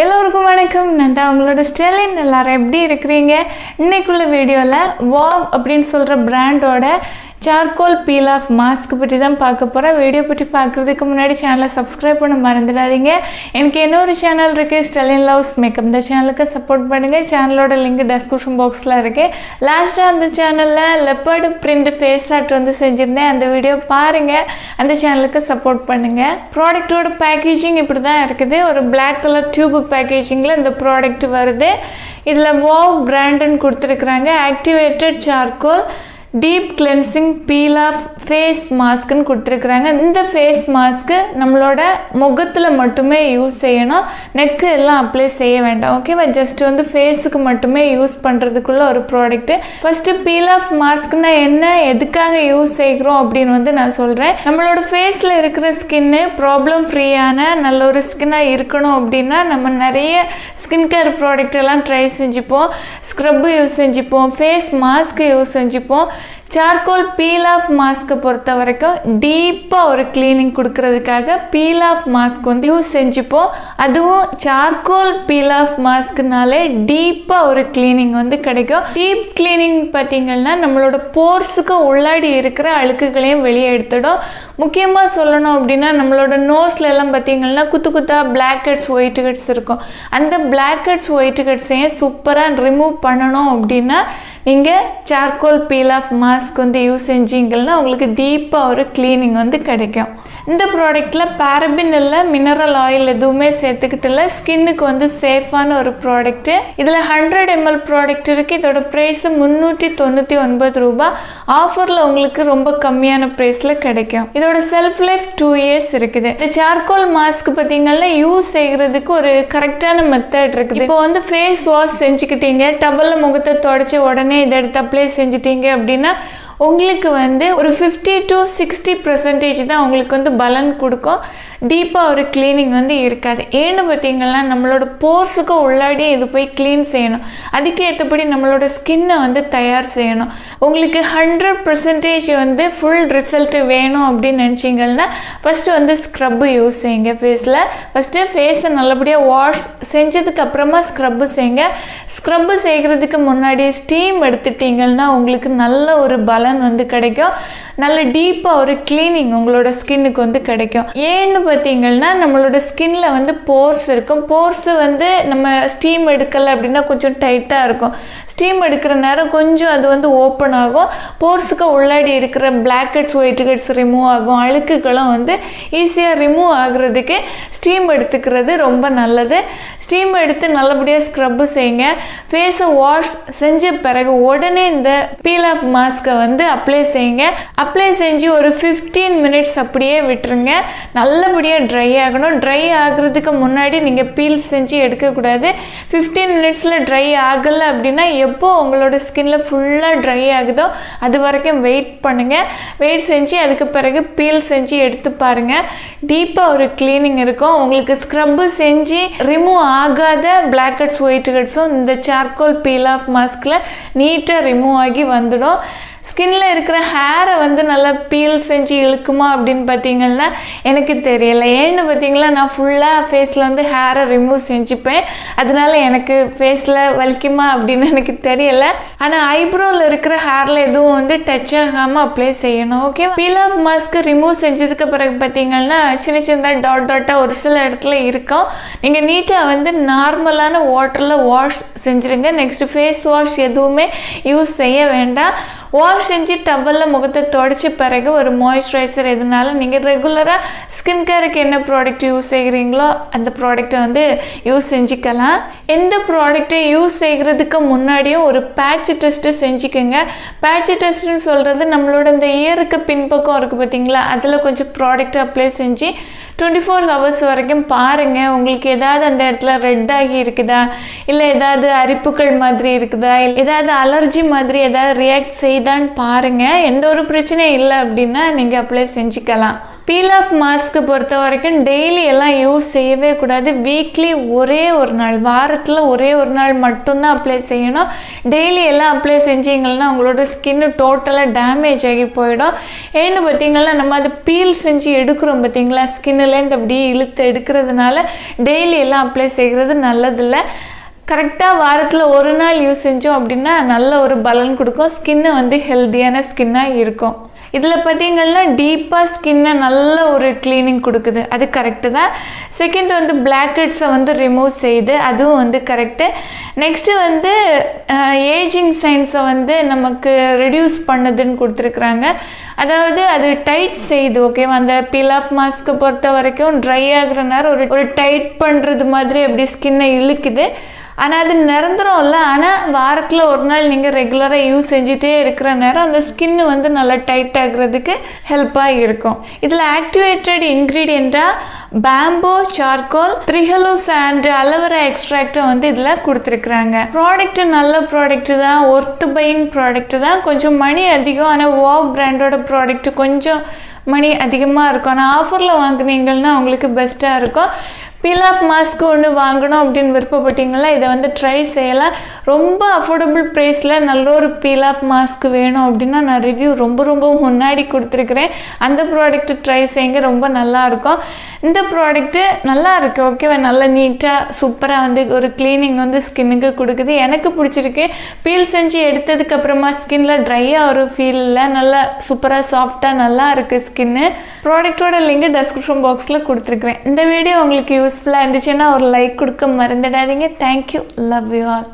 எல்லோருக்கும் வணக்கம். நான் தான் உங்களோட ஸ்டெலின். எல்லாரும் எப்படி இருக்கிறீங்க? இன்னைக்குள்ள வீடியோவில் வாவ் அப்படின்னு சொல்கிற பிராண்டோட சார்கோல் பீல் ஆஃப் மாஸ்க் பற்றி தான் பார்க்க போகிறேன். வீடியோ பற்றி பார்க்குறதுக்கு முன்னாடி சேனலை சப்ஸ்கிரைப் பண்ண மறந்துடாதீங்க. எனக்கு இன்னொரு சேனல் இருக்குது, ஸ்டெலின் லவ்ஸ் மேக்கப். இந்த சேனலுக்கு சப்போர்ட் பண்ணுங்கள். சேனலோட லிங்க் டிஸ்கிரிப்ஷன் பாக்ஸில் இருக்குது. லாஸ்ட்டாக அந்த சேனலில் லெப்பர்டு பிரிண்ட் ஃபேஸ் ஆர்ட் வந்து செஞ்சுருந்தேன். அந்த வீடியோ பாருங்கள். அந்த சேனலுக்கு சப்போர்ட் பண்ணுங்கள். ப்ராடக்டோட பேக்கேஜிங் இப்படி தான் இருக்குது. ஒரு பிளாக் கலர் டியூப் பேக்கேஜிங்கில் இந்த ப்ராடக்ட் வருது. இதில் வாவ் பிராண்டுன்னு கொடுத்துருக்குறாங்க. Activated charcoal deep cleansing peel off face மாஸ்க்குன்னு கொடுத்துருக்குறாங்க. இந்த ஃபேஸ் மாஸ்க்கு நம்மளோட முகத்தில் மட்டுமே யூஸ் செய்யணும். நெக்கு எல்லாம் அப்ளை செய்ய வேண்டாம். ஓகேவா? ஜஸ்ட் வந்து ஃபேஸுக்கு மட்டுமே யூஸ் பண்ணுறதுக்குள்ள ஒரு ப்ராடக்ட்டு. ஃபஸ்ட்டு பீல் ஆஃப் மாஸ்க்னா என்ன, எதுக்காக யூஸ் செய்கிறோம் அப்படின்னு வந்து நான் சொல்கிறேன். நம்மளோட ஃபேஸில் இருக்கிற ஸ்கின்னு ப்ராப்ளம் ஃப்ரீயான நல்ல ஒரு ஸ்கின்னாக இருக்கணும் அப்படின்னா நம்ம நிறைய ஸ்கின் கேர் ப்ராடக்ட் எல்லாம் ட்ரை செஞ்சுப்போம். ஸ்க்ரப்பு யூஸ் செஞ்சுப்போம், ஃபேஸ் மாஸ்க்கு யூஸ் செஞ்சுப்போம். சார்கோல் பீல் ஆஃப் மாஸ்க்கை பொறுத்த வரைக்கும் டீப்பாக ஒரு கிளீனிங் கொடுக்கறதுக்காக பீல் ஆஃப் மாஸ்க் வந்து யூஸ் செஞ்சுப்போம். அதுவும் சார்கோல் பீல் ஆஃப் மாஸ்க்குனாலே டீப்பாக ஒரு கிளீனிங் வந்து கிடைக்கும். டீப் கிளீனிங் பார்த்தீங்கன்னா நம்மளோட போர்ஸுக்கு உள்ளாடி இருக்கிற அழுக்குகளையும் வெளியே எடுத்துடும். முக்கியமாக சொல்லணும் அப்படின்னா நம்மளோட நோஸ்ல எல்லாம் பார்த்தீங்கன்னா குத்து குத்தாக பிளாக் ஹெட்ஸ் ஒயிட் ஹெட்ஸ் இருக்கும். அந்த பிளாக் ஹெட்ஸ் ஒயிட் ஹெட்ஸையும் சூப்பராக ரிமூவ் பண்ணணும் அப்படின்னா நீங்கள் சார்கோல் பீல் ஆஃப் மாஸ்க் வந்து யூஸ் செஞ்சீங்கன்னா உங்களுக்கு டீப்பாக ஒரு கிளீனிங் வந்து கிடைக்கும். இந்த ப்ராடக்டில் பேரபின் இல்லை, மினரல் ஆயில் எதுவுமே சேர்த்துக்கிட்டு இல்லை. ஸ்கின்னுக்கு வந்து சேஃபான ஒரு ப்ராடக்ட்டு. இதில் 100 ml ப்ராடக்ட் இருக்குது. இதோட ப்ரைஸு 399 ரூபா. ஆஃபரில் உங்களுக்கு ரொம்ப கம்மியான ப்ரைஸில் கிடைக்கும். இதோட செல்ஃப் லைஃப் 2 years இருக்குது. இந்த சார்கோல் மாஸ்க் பார்த்தீங்கன்னா யூஸ் செய்கிறதுக்கு ஒரு கரெக்டான மெத்தட் இருக்குது. இப்போ வந்து ஃபேஸ் வாஷ் செஞ்சுக்கிட்டீங்க, டவலில் முகத்தை தொடச்சி உடனே இதை எடுத்து அப்ளை செஞ்சுட்டீங்க அப்படின்னா உங்களுக்கு வந்து ஒரு 50 to 60% தான் உங்களுக்கு வந்து பலன் கொடுக்கும். டீப்பாக ஒரு கிளீனிங் வந்து இருக்காது. ஏன்னு பார்த்தீங்கன்னா நம்மளோட போர்ஸுக்கு உள்ளாடி இது போய் க்ளீன் செய்யணும். அதுக்கு ஏற்றபடி நம்மளோட ஸ்கின்னை வந்து தயார் செய்யணும். உங்களுக்கு 100% வந்து ஃபுல் ரிசல்ட் வேணும் அப்படின்னு நினச்சிங்கன்னா ஃபஸ்ட்டு வந்து ஸ்க்ரப்பு யூஸ் செய்யுங்க. ஃபேஸில் ஃபஸ்ட்டு ஃபேஸை நல்லபடியாக வாஷ் செஞ்சதுக்கு அப்புறமா ஸ்க்ரப்பு செய்யுங்க. ஸ்க்ரப்பு செய்கிறதுக்கு முன்னாடி ஸ்டீம் எடுத்துட்டிங்கன்னா உங்களுக்கு நல்ல ஒரு பலன் வந்து கிடைக்கும். நல்ல டீப்பாக ஒரு கிளீனிங் உங்களோட ஸ்கின்னுக்கு வந்து கிடைக்கும். ஏன்னு பார்த்தீங்கன்னா நம்மளோட ஸ்கின்ல வந்து போர்ஸ் இருக்கும். போர்ஸ் வந்து நம்ம ஸ்டீம் எடுக்கலை அப்படின்னா கொஞ்சம் டைட்டாக இருக்கும். ஸ்டீம் எடுக்கிற நேரம் கொஞ்சம் அது வந்து ஓப்பன் ஆகும். போர்ஸுக்கு உள்ளாடி இருக்கிற black heads white heads remove ஆகும். அழுக்குகளும் வந்து ஈஸியாக ரிமூவ் ஆகுறதுக்கு ஸ்டீம் எடுத்துக்கிறது ரொம்ப நல்லது. ஸ்டீம் எடுத்து நல்லபடியாக ஸ்க்ரப்பு செய்யுங்க. ஃபேஸை வாஷ் செஞ்ச பிறகு உடனே இந்த பீல் ஆஃப் மாஸ்கை வந்து அப்ளை செய்யுங்க. அப்ளை செஞ்சு ஒரு 15 minutes அப்படியே விட்டுருங்க. நல்லபடியாக ட்ரை ஆகணும். ட்ரை ஆகுறதுக்கு முன்னாடி நீங்கள் பீல் செஞ்சு எடுக்கக்கூடாது. 15 minutesல ட்ரை ஆகலை அப்படின்னா எப்போ உங்களோட ஸ்கின்ல ஃபுல்லாக ட்ரை ஆகுதோ அது வரைக்கும் வெயிட் பண்ணுங்கள். வெயிட் செஞ்சு அதுக்கு பிறகு பீல் செஞ்சு எடுத்து பாருங்கள். டீப்பாக ஒரு கிளீனிங் இருக்கும். உங்களுக்கு ஸ்க்ரப்பு செஞ்சு ரிமூவ் ஆகாத பிளாக் ஹெட்ஸ் ஒயிட் ஹெட்ஸும் இந்த சார்கோல் பீல் ஆஃப் மாஸ்கில் நீட்டாக ரிமூவ் ஆகி வந்துடும். ஸ்கின்ல இருக்கிற ஹேரை வந்து நல்லா பீல் செஞ்சு இழுக்குமா அப்படின்னு பார்த்தீங்கன்னா எனக்கு தெரியலை. ஏன்னு பார்த்தீங்களா நான் ஃபுல்லாக ஃபேஸில் வந்து ஹேரை ரிமூவ் செஞ்சுப்பேன். அதனால எனக்கு ஃபேஸில் வலிக்குமா அப்படின்னு எனக்கு தெரியலை. ஆனால் ஐப்ரோவில் இருக்கிற ஹேரில் எதுவும் வந்து டச் ஆகாமல் அப்ளை செய்யணும். Okay, feel off mask remove செஞ்சதுக்கு பிறகு பார்த்தீங்கன்னா சின்ன சின்னதாக டாட்டாக ஒரு சில இடத்துல இருக்கும். நீங்கள் நீட்டாக வந்து நார்மலான வாட்டரில் வாஷ் செஞ்சுருங்க. நெக்ஸ்ட் ஃபேஸ் வாஷ் எதுவுமே யூஸ் செய்ய வேண்டாம். வாஷ் செஞ்சு டவலில் முகத்தை தொடச்ச பிறகு ஒரு மாய்ஸ்சரைசர் எதுனாலும் நீங்கள் ரெகுலராக ஸ்கின் கேருக்கு என்ன ப்ராடக்ட் யூஸ் செய்கிறீங்களோ அந்த ப்ராடக்டை வந்து யூஸ் செஞ்சுக்கலாம். எந்த ப்ராடக்டை யூஸ் செய்கிறதுக்கு முன்னாடியும் ஒரு பேட்ச் டெஸ்ட்டு செஞ்சுக்கோங்க. பேட்ச் டெஸ்ட்டுன்னு சொல்கிறது நம்மளோட இந்த இயருக்கு பின்பக்கம் இருக்குது பார்த்தீங்களா, அதில் கொஞ்சம் ப்ராடக்ட் அப்ளை செஞ்சு 24 hours வரைக்கும் பாருங்கள். உங்களுக்கு ஏதாவது அந்த இடத்துல ரெட் ஆகி இருக்குதா, இல்லை ஏதாவது அரிப்புகள் மாதிரி இருக்குதா, ஏதாவது அலர்ஜி மாதிரி ஏதாவது ரியாக்ட் செய்தான்னு பாருங்கள். எந்த ஒரு பிரச்சனையும் இல்லை அப்படின்னா நீங்கள் அப்ளை செஞ்சுக்கலாம். பீல் ஆஃப் மாஸ்க்கு பொறுத்த வரைக்கும் டெய்லி எல்லாம் யூஸ் செய்யவே கூடாது. வீக்லி ஒரே ஒரு நாள், வாரத்தில் ஒரே ஒரு நாள் மட்டும்தான் அப்ளை செய்யணும். டெய்லி எல்லாம் அப்ளை செஞ்சீங்கன்னா உங்களோட ஸ்கின்னு டோட்டலாக டேமேஜ் ஆகி போயிடும். ஏன்னு பார்த்தீங்கன்னா நம்ம அது பீல் செஞ்சு எடுக்கிறோம் பார்த்தீங்களா, ஸ்கின்னுலேருந்து அப்படியே இழுத்து எடுக்கிறதுனால டெய்லி எல்லாம் அப்ளை செய்கிறது நல்லதில்லை. கரெக்டாக வாரத்தில் ஒரு நாள் யூஸ் செஞ்சோம் அப்படின்னா நல்ல ஒரு பலன் கொடுக்கும். ஸ்கின்னு ஹெல்த்தியான ஸ்கின்னாக இருக்கும். இதில் பார்த்தீங்கன்னா டீப்பாக ஸ்கின்னை நல்ல ஒரு க்ளீனிங் கொடுக்குது, அது கரெக்டு தான். செகண்ட் பிளாக் ஹெட்ஸை ரிமூவ் செய்யுது, அதுவும் கரெக்டு. நெக்ஸ்ட்டு ஏஜிங் சைன்ஸை நமக்கு ரெடியூஸ் பண்ணுதுன்னு கொடுத்துருக்குறாங்க. அதாவது அது டைட் செய்யுது. ஓகேவா, அந்த பீல் ஆஃப் மாஸ்க்கை பொறுத்த வரைக்கும் ட்ரை ஆகிற நேரம் ஒரு டைட் பண்ணுறது மாதிரி அப்படி ஸ்கின்னை இழுக்குது. ஆனால் அது நிரந்தரம் இல்லை. ஆனால் வாரத்தில் ஒரு நாள் நீங்கள் ரெகுலராக யூஸ் செஞ்சுட்டே இருக்கிற நேரம் அந்த ஸ்கின்னு நல்லா டைட் ஆகிறதுக்கு ஹெல்ப்பாக இருக்கும். இதில் ஆக்டிவேட்டட் இன்க்ரீடியண்ட்டாக bamboo, charcoal, trehalose and aloe எக்ஸ்ட்ராக்டை இதில் கொடுத்துருக்குறாங்க. ப்ராடக்ட்டு நல்ல ப்ராடக்ட்டு தான், ஒர்த்து பையிங் ப்ராடக்ட்டு தான். கொஞ்சம் மணி அதிகம், ஆனால் வாவ் பிராண்டோட ப்ராடக்ட்டு கொஞ்சம் மணி அதிகமாக இருக்கும். ஆனால் ஆஃபரில் வாங்குனீங்கன்னா உங்களுக்கு பெஸ்ட்டாக இருக்கும். பீல் ஆஃப் மாஸ்க் ஒன்று வாங்கணும் அப்படின்னு விருப்பப்பட்டீங்களா, இதை ட்ரை செய்யலாம். ரொம்ப அஃபோர்டபுள் ப்ரைஸில் நல்ல ஒரு பீல் ஆஃப் மாஸ்க் வேணும் அப்படின்னா நான் ரிவ்யூ ரொம்ப முன்னாடி கொடுத்துருக்குறேன். அந்த ப்ராடக்ட்டு ட்ரை செய்யுங்க, ரொம்ப நல்லாயிருக்கும். இந்த ப்ராடக்ட்டு நல்லா இருக்குது. ஓகேவா, நல்லா நீட்டாக சூப்பராக ஒரு க்ளீனிங் ஸ்கின்னுக்கு கொடுக்குது. எனக்கு பிடிச்சிருக்கு. பீல் செஞ்சு எடுத்ததுக்கப்புறமா ஸ்கின்ல ட்ரையாக ஒரு ஃபீலில் நல்லா சூப்பராக சாஃப்டாக நல்லா இருக்குது ஸ்கின்னு. ப்ராடக்டோட லிங்க் டெஸ்கிரிப்ஷன் பாக்ஸில் கொடுத்துருக்குறேன். இந்த வீடியோ உங்களுக்கு யூஸ்ஃபுல்லாக இருந்துச்சுன்னா ஒரு லைக் கொடுக்க மறந்துடாதீங்க. Thank you, love you all.